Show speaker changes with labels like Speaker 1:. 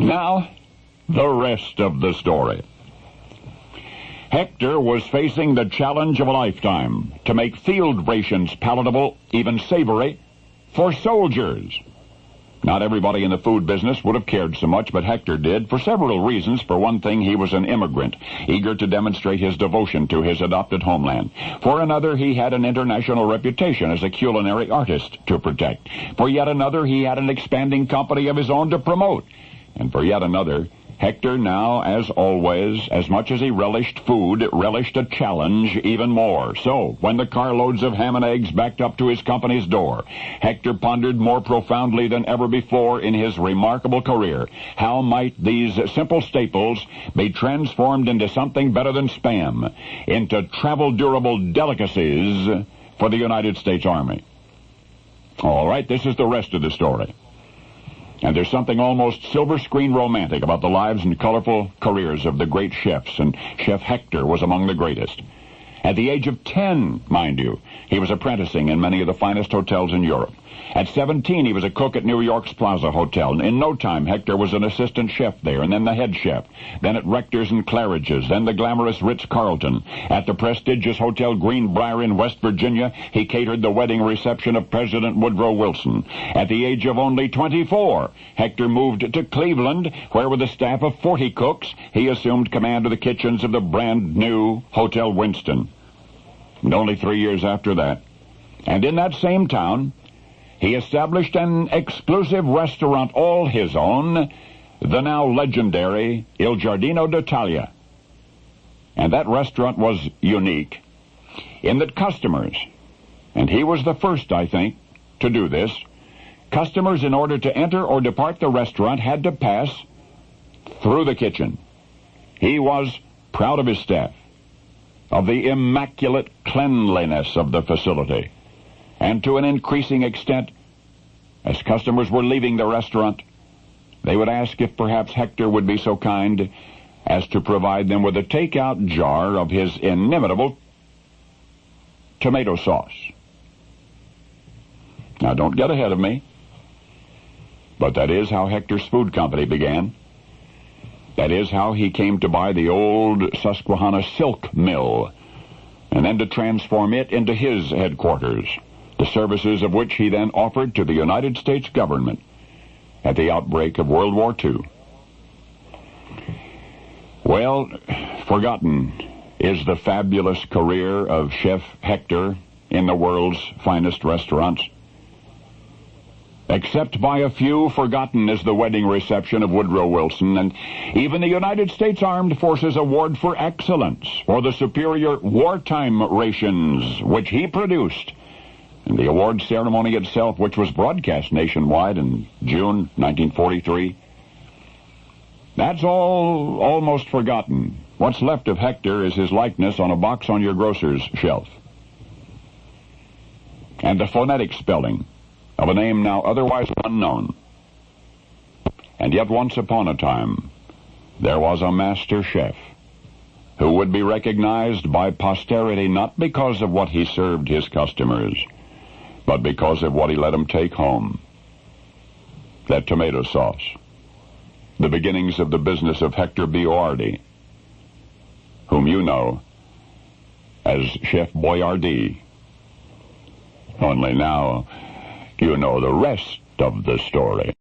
Speaker 1: Now, the rest of the story. Hector was facing the challenge of a lifetime to make field rations palatable, even savory, for soldiers. Not everybody in the food business would have cared so much, but Hector did, for several reasons. For one thing, he was an immigrant, eager to demonstrate his devotion to his adopted homeland. For another, he had an international reputation as a culinary artist to protect. For yet another, he had an expanding company of his own to promote. And for yet another, Hector now, as always, as much as he relished food, relished a challenge even more. So, when the carloads of ham and eggs backed up to his company's door, Hector pondered more profoundly than ever before in his remarkable career. How might these simple staples be transformed into something better than Spam, into travel-durable delicacies for the United States Army? All right, this is the rest of the story. And there's something almost silver screen romantic about the lives and colorful careers of the great chefs, and Chef Hector was among the greatest. At the age of 10, mind you, he was apprenticing in many of the finest hotels in Europe. At 17, he was a cook at New York's Plaza Hotel. In no time, Hector was an assistant chef there, and then the head chef, then at Rector's and Claridge's, then the glamorous Ritz-Carlton. At the prestigious Hotel Greenbrier in West Virginia, he catered the wedding reception of President Woodrow Wilson. At the age of only 24, Hector moved to Cleveland, where with a staff of 40 cooks, he assumed command of the kitchens of the brand-new Hotel Winston. And only 3 years after that, and in that same town, he established an exclusive restaurant all his own, the now legendary Il Giardino d'Italia. And that restaurant was unique in that customers, and he was the first, I think, to do this, customers, in order to enter or depart the restaurant, had to pass through the kitchen. He was proud of his staff, of the immaculate cleanliness of the facility. And to an increasing extent, as customers were leaving the restaurant, they would ask if perhaps Hector would be so kind as to provide them with a take-out jar of his inimitable tomato sauce. Now, don't get ahead of me, but that is how Hector's food company began. That is how he came to buy the old Susquehanna silk mill, and then to transform it into his headquarters, the services of which he then offered to the United States government at the outbreak of World War II. Well, forgotten is the fabulous career of Chef Hector in the world's finest restaurants. Except by a few, forgotten is the wedding reception of Woodrow Wilson, and even the United States Armed Forces Award for Excellence for the superior wartime rations which he produced, and the award ceremony itself, which was broadcast nationwide in June 1943. That's all almost forgotten. What's left of Hector is his likeness on a box on your grocer's shelf, and the phonetic spelling of a name now otherwise unknown. And yet once upon a time, there was a master chef who would be recognized by posterity not because of what he served his customers, but because of what he let them take home. That tomato sauce. The beginnings of the business of Hector Boyardee, whom you know as Chef Boyardee. Only now, you know the rest of the story.